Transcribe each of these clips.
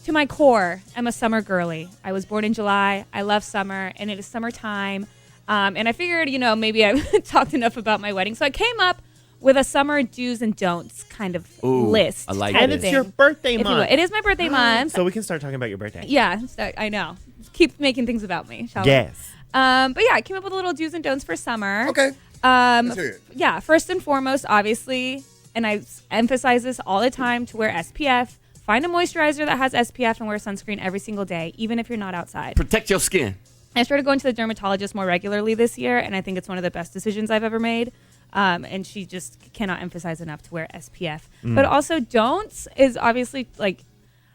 to my core, I'm a summer girly. I was born in July. I love summer, and it is summertime. And I figured, maybe I've talked enough about my wedding. So I came up with a summer do's and don'ts kind of list. I like it. it. And it's your birthday month. It is my birthday month. So we can start talking about your birthday. Yeah, so I know. Keep making things about me, shall we? Yes. But yeah, I came up with a little do's and don'ts for summer. Okay. Let's hear it. Yeah, first and foremost, obviously, and I emphasize this all the time, to wear SPF. Find a moisturizer that has SPF and wear sunscreen every single day, even if you're not outside. Protect your skin. I started going to the dermatologist more regularly this year, and I think it's one of the best decisions I've ever made. And she just cannot emphasize enough to wear SPF. But also don'ts is obviously like,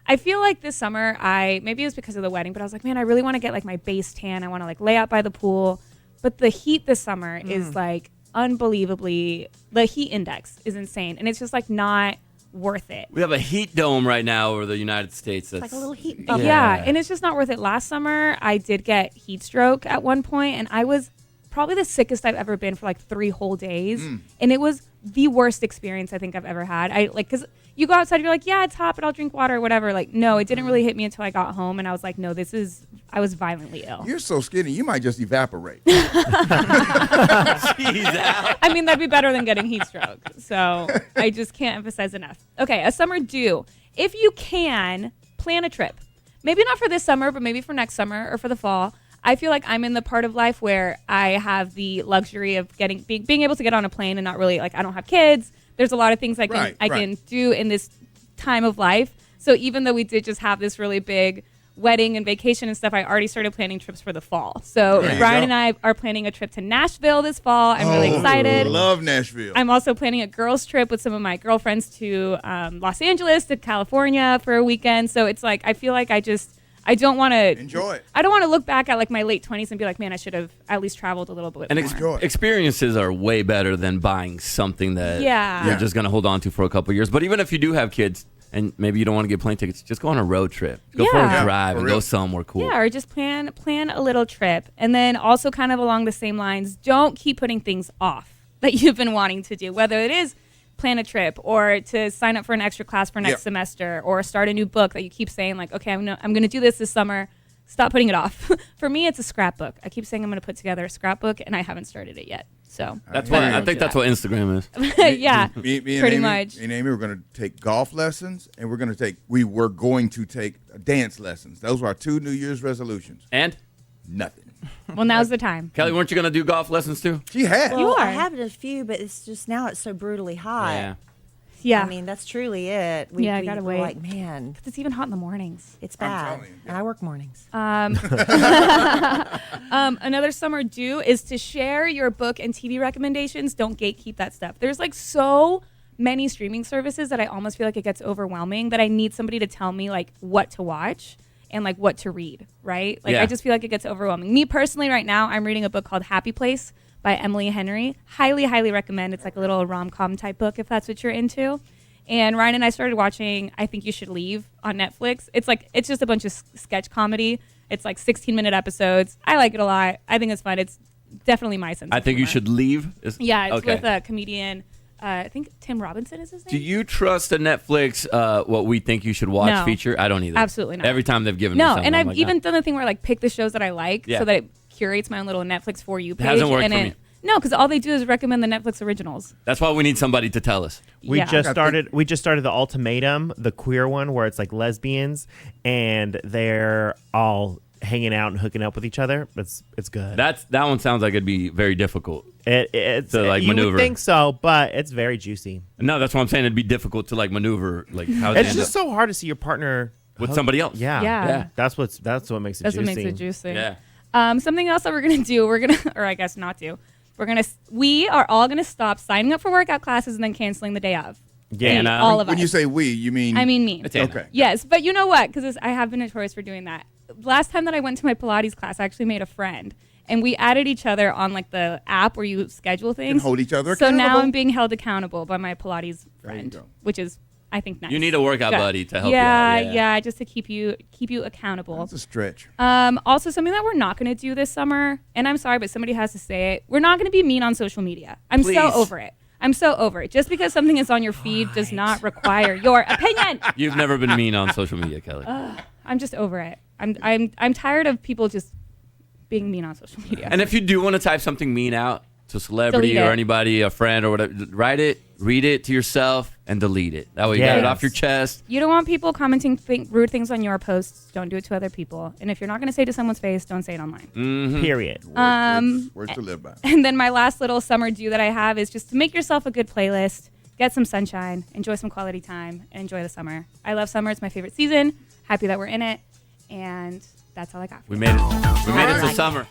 I feel like this summer maybe it was because of the wedding, but I was like, man, I really want to get like my base tan. I want to like lay out by the pool. But the heat this summer is like unbelievably, the heat index is insane. And it's just like not worth it. We have a heat dome right now over the United States. That's Like a little heat bubble. Yeah, and it's just not worth it. Last summer, I did get heat stroke at one point, and I was probably the sickest I've ever been for like 3 whole days. And it was the worst experience I think I've ever had. Because you go outside, you're like, yeah, it's hot, but I'll drink water or whatever. Like, no, it didn't really hit me until I got home, and I was like, no, I was violently ill. You're so skinny, you might just evaporate. Jeez, Al. I mean, that'd be better than getting heat stroke. So I just can't emphasize enough. Okay, a summer do. If you can, plan a trip. Maybe not for this summer, but maybe for next summer or for the fall. I feel like I'm in the part of life where I have the luxury of being able to get on a plane and not really, like, I don't have kids. There's a lot of things I can do in this time of life. So even though we did just have this really big wedding and vacation and stuff, I already started planning trips for the fall. So Brian and I are planning a trip to Nashville this fall. I'm really excited. Love Nashville. I'm also planning a girls trip with some of my girlfriends to Los Angeles, to California for a weekend. So it's like, I feel like I don't want to enjoy it. I don't want to look back at like my late 20s and be like, man, I should have at least traveled a little bit And more. experiences are way better than buying something that you're just going to hold on to for a couple of years. But even if you do have kids and maybe you don't want to get plane tickets, just go on a road trip. Go for a drive and go somewhere cool. Yeah, or just plan a little trip. And then also kind of along the same lines, don't keep putting things off that you've been wanting to do, whether it is plan a trip or to sign up for an extra class for next semester or start a new book that you keep saying like, okay, I'm going to do this summer. Stop putting it off. For me, it's a scrapbook. I keep saying I'm going to put together a scrapbook, and I haven't started it yet. So I think that's what Instagram is. Yeah, me and pretty Amy, much. Me and Amy were going to take golf lessons, and we were going to take dance lessons. Those were our 2 New Year's resolutions. And? Nothing. Well, now's the time. Kelly, weren't you going to do golf lessons too? She had. Well, You are. I have a few, but it's just now it's so brutally hot. Yeah. I mean, that's truly it. I gotta wait. Like, man, It's even hot in the mornings. it's I'm bad. telling you. And I work mornings. Another summer do is to share your book and TV recommendations. Don't gatekeep that stuff. There's like so many streaming services that I almost feel like it gets overwhelming that I need somebody to tell me like what to watch and like what to read, right? Like I just feel like it gets overwhelming. Me personally right now, I'm reading a book called Happy Place by Emily Henry. Highly, highly recommend. It's like a little rom-com type book if that's what you're into. And Ryan and I started watching I Think You Should Leave on Netflix. It's just a bunch of sketch comedy. It's like 16-minute episodes. I like it a lot. I think it's fun. It's definitely my sense of I Think You humor. Should Leave? It's with a comedian. I think Tim Robinson is his name. Do you trust the Netflix What We Think You Should Watch feature? I don't either. Absolutely not. Every time they've given me something. And I'm I've even done the thing where I like pick the shows that I like so that it curates my own little Netflix For You page. It hasn't worked for me. No, because all they do is recommend the Netflix originals. That's why we need somebody to tell us. We just started the Ultimatum, the queer one, where it's like lesbians and they're all hanging out and hooking up with each other. It's good. That one sounds like it'd be very difficult. It's to like you maneuver. would think so, but it's very juicy. No, that's what I'm saying. It'd be difficult to like maneuver. Like how it's just so hard to see your partner with somebody else. Yeah. That's what makes it That's juicy. what makes it juicy. Yeah. Something else that we're gonna do. Or I guess not do. We are all gonna stop signing up for workout classes and then canceling the day of. Yeah, And all of us. When you say we, you mean? I mean me. It's Anna. Okay. Yes, but you know what? Because I have been notorious for doing that. Last time that I went to my Pilates class, I actually made a friend. And we added each other on like the app where you schedule things. And hold each other So now accountable. I'm being held accountable by my Pilates friend, go. which is, I think, nice. You need a workout Good. buddy to help you out. Yeah, just to keep you accountable. That's a stretch. Also, something that we're not going to do this summer, and I'm sorry, but somebody has to say it. We're not going to be mean on social media. I'm Please. so over it. I'm so over it. Just because something is on your feed does not require your opinion. You've never been mean on social media, Kelly. I'm just over it. I'm tired of people just being mean on social media. And if you do want to type something mean out to a celebrity or anybody, a friend or whatever, write it, read it to yourself, and delete it. That way you got it off your chest. You don't want people commenting rude things on your posts. Don't do it to other people. And if you're not going to say it to someone's face, don't say it online. Mm-hmm. Period. Words to live by. And then my last little summer do that I have is just to make yourself a good playlist, get some sunshine, enjoy some quality time, and enjoy the summer. I love summer. It's my favorite season. Happy that we're in it. And that's all I got. We made it. We made it to summer.